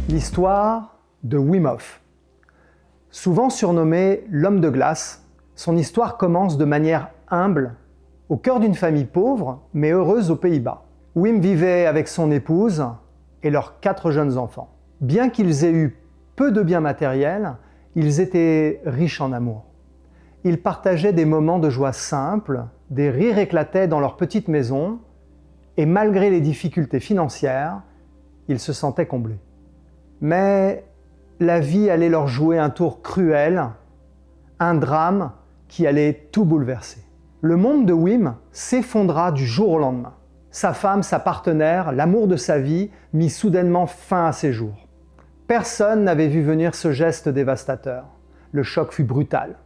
L'histoire de Wim Hof. Souvent surnommé l'homme de glace, son histoire commence de manière humble, au cœur d'une famille pauvre mais heureuse aux Pays-Bas. Wim vivait avec son épouse et leurs 4 jeunes enfants. Bien qu'ils aient eu peu de biens matériels, ils étaient riches en amour. Ils partageaient des moments de joie simples, des rires éclataient dans leur petite maison, et malgré les difficultés financières, ils se sentaient comblés. Mais la vie allait leur jouer un tour cruel, un drame qui allait tout bouleverser. Le monde de Wim s'effondra du jour au lendemain. Sa femme, sa partenaire, l'amour de sa vie mit soudainement fin à ses jours. Personne n'avait vu venir ce geste dévastateur. Le choc fut brutal.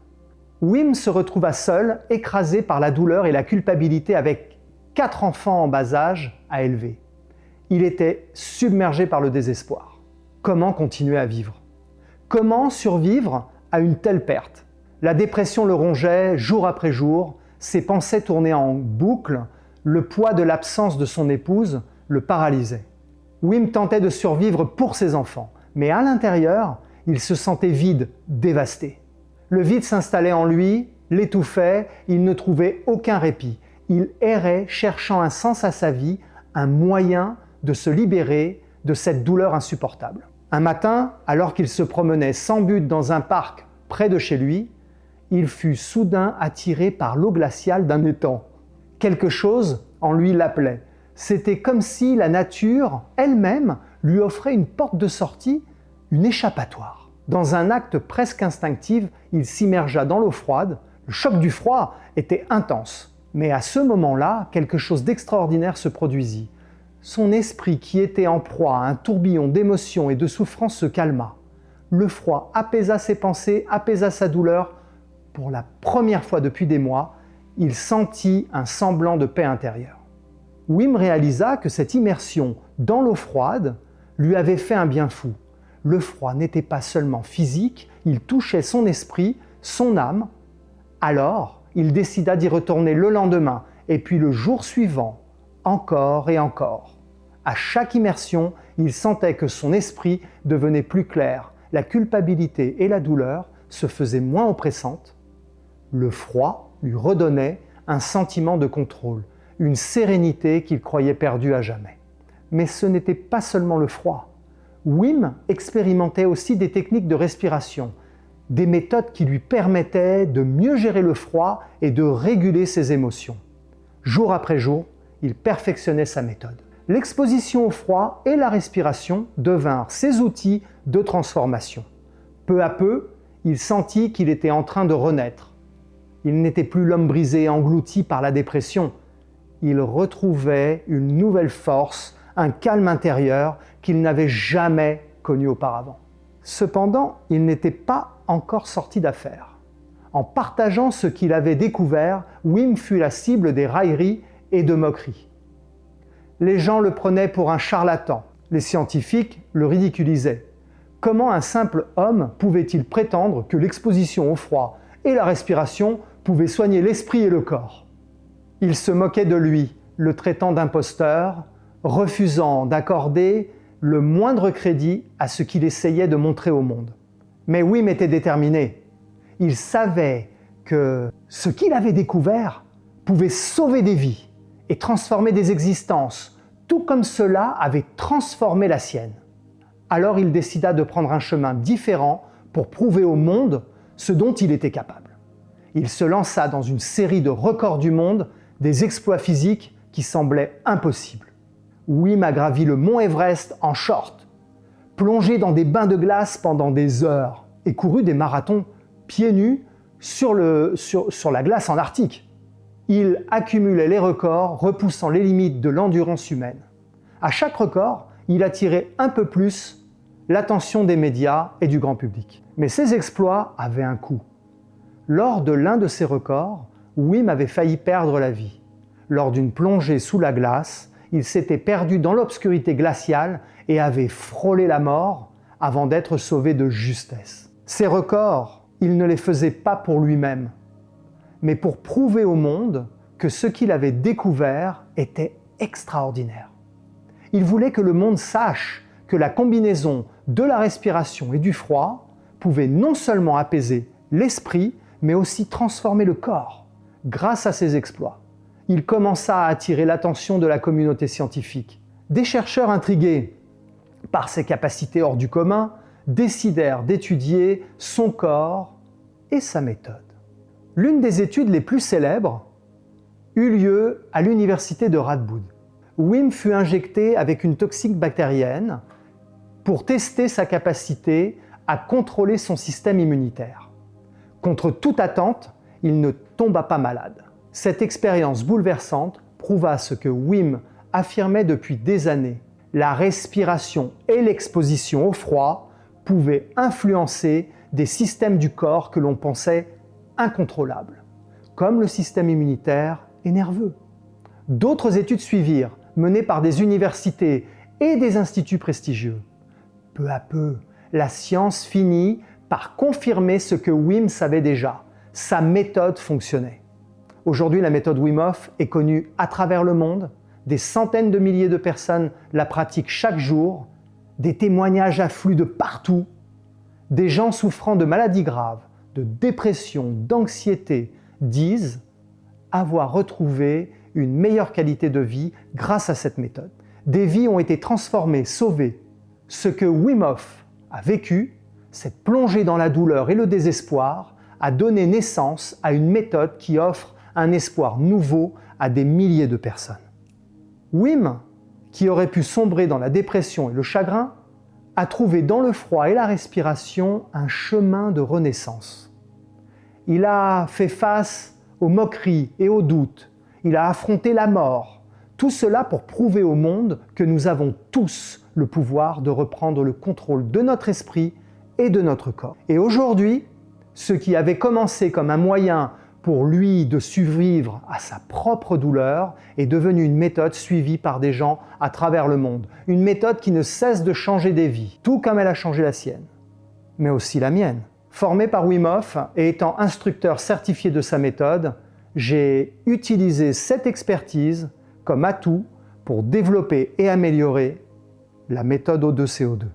Wim se retrouva seul, écrasé par la douleur et la culpabilité avec 4 enfants en bas âge à élever. Il était submergé par le désespoir. Comment continuer à vivre? Comment survivre à une telle perte? La dépression le rongeait jour après jour, ses pensées tournaient en boucle, le poids de l'absence de son épouse le paralysait. Wim tentait de survivre pour ses enfants, mais à l'intérieur, il se sentait vide, dévasté. Le vide s'installait en lui, l'étouffait, il ne trouvait aucun répit. Il errait cherchant un sens à sa vie, un moyen de se libérer de cette douleur insupportable. Un matin, alors qu'il se promenait sans but dans un parc près de chez lui, il fut soudain attiré par l'eau glaciale d'un étang. Quelque chose en lui l'appelait. C'était comme si la nature elle-même lui offrait une porte de sortie, une échappatoire. Dans un acte presque instinctif, il s'immergea dans l'eau froide. Le choc du froid était intense. Mais à ce moment-là, quelque chose d'extraordinaire se produisit. Son esprit, qui était en proie à un tourbillon d'émotions et de souffrances, se calma. Le froid apaisa ses pensées, apaisa sa douleur. Pour la première fois depuis des mois, il sentit un semblant de paix intérieure. Wim réalisa que cette immersion dans l'eau froide lui avait fait un bien fou. Le froid n'était pas seulement physique, il touchait son esprit, son âme. Alors, il décida d'y retourner le lendemain, et puis le jour suivant, encore et encore. À chaque immersion, il sentait que son esprit devenait plus clair, la culpabilité et la douleur se faisaient moins oppressantes. Le froid lui redonnait un sentiment de contrôle, une sérénité qu'il croyait perdue à jamais. Mais ce n'était pas seulement le froid. Wim expérimentait aussi des techniques de respiration, des méthodes qui lui permettaient de mieux gérer le froid et de réguler ses émotions. Jour après jour, il perfectionnait sa méthode. L'exposition au froid et la respiration devinrent ses outils de transformation. Peu à peu, il sentit qu'il était en train de renaître. Il n'était plus l'homme brisé et englouti par la dépression. Il retrouvait une nouvelle force, un calme intérieur qu'il n'avait jamais connu auparavant. Cependant, il n'était pas encore sorti d'affaire. En partageant ce qu'il avait découvert, Wim fut la cible des railleries et de moqueries. Les gens le prenaient pour un charlatan. Les scientifiques le ridiculisaient. Comment un simple homme pouvait-il prétendre que l'exposition au froid et la respiration pouvaient soigner l'esprit et le corps? Ils se moquaient de lui, le traitant d'imposteur, refusant d'accorder le moindre crédit à ce qu'il essayait de montrer au monde. Mais Wim était déterminé. Il savait que ce qu'il avait découvert pouvait sauver des vies et transformer des existences, tout comme cela avait transformé la sienne. Alors il décida de prendre un chemin différent pour prouver au monde ce dont il était capable. Il se lança dans une série de records du monde, des exploits physiques qui semblaient impossibles. Wim a gravi le mont Everest en short, plongé dans des bains de glace pendant des heures et couru des marathons pieds nus sur la glace en Arctique. Il accumulait les records, repoussant les limites de l'endurance humaine. À chaque record, il attirait un peu plus l'attention des médias et du grand public. Mais ses exploits avaient un coût. Lors de l'un de ces records, Wim avait failli perdre la vie. Lors d'une plongée sous la glace, il s'était perdu dans l'obscurité glaciale et avait frôlé la mort avant d'être sauvé de justesse. Ces records, il ne les faisait pas pour lui-même, mais pour prouver au monde que ce qu'il avait découvert était extraordinaire. Il voulait que le monde sache que la combinaison de la respiration et du froid pouvait non seulement apaiser l'esprit, mais aussi transformer le corps. Grâce à ses exploits, il commença à attirer l'attention de la communauté scientifique. Des chercheurs intrigués par ses capacités hors du commun décidèrent d'étudier son corps et sa méthode. L'une des études les plus célèbres eut lieu à l'université de Radboud. Wim fut injecté avec une toxique bactérienne pour tester sa capacité à contrôler son système immunitaire. Contre toute attente, il ne tomba pas malade. Cette expérience bouleversante prouva ce que Wim affirmait depuis des années. La respiration et l'exposition au froid pouvaient influencer des systèmes du corps que l'on pensait incontrôlables, comme le système immunitaire et nerveux. D'autres études suivirent, menées par des universités et des instituts prestigieux. Peu à peu, la science finit par confirmer ce que Wim savait déjà. Sa méthode fonctionnait. Aujourd'hui, la méthode Wim Hof est connue à travers le monde. Des centaines de milliers de personnes la pratiquent chaque jour. Des témoignages affluent de partout. Des gens souffrant de maladies graves, de dépression, d'anxiété, disent avoir retrouvé une meilleure qualité de vie grâce à cette méthode. Des vies ont été transformées, sauvées. Ce que Wim Hof a vécu, cette plongée dans la douleur et le désespoir, a donné naissance à une méthode qui offre un espoir nouveau à des milliers de personnes. Wim, qui aurait pu sombrer dans la dépression et le chagrin, a trouvé dans le froid et la respiration un chemin de renaissance. Il a fait face aux moqueries et aux doutes. Il a affronté la mort. Tout cela pour prouver au monde que nous avons tous le pouvoir de reprendre le contrôle de notre esprit et de notre corps. Et aujourd'hui, ce qui avait commencé comme un moyen pour lui de survivre à sa propre douleur est devenu une méthode suivie par des gens à travers le monde. Une méthode qui ne cesse de changer des vies, tout comme elle a changé la sienne, mais aussi la mienne. Formé par Wim Hof et étant instructeur certifié de sa méthode, j'ai utilisé cette expertise comme atout pour développer et améliorer la méthode O2CO2.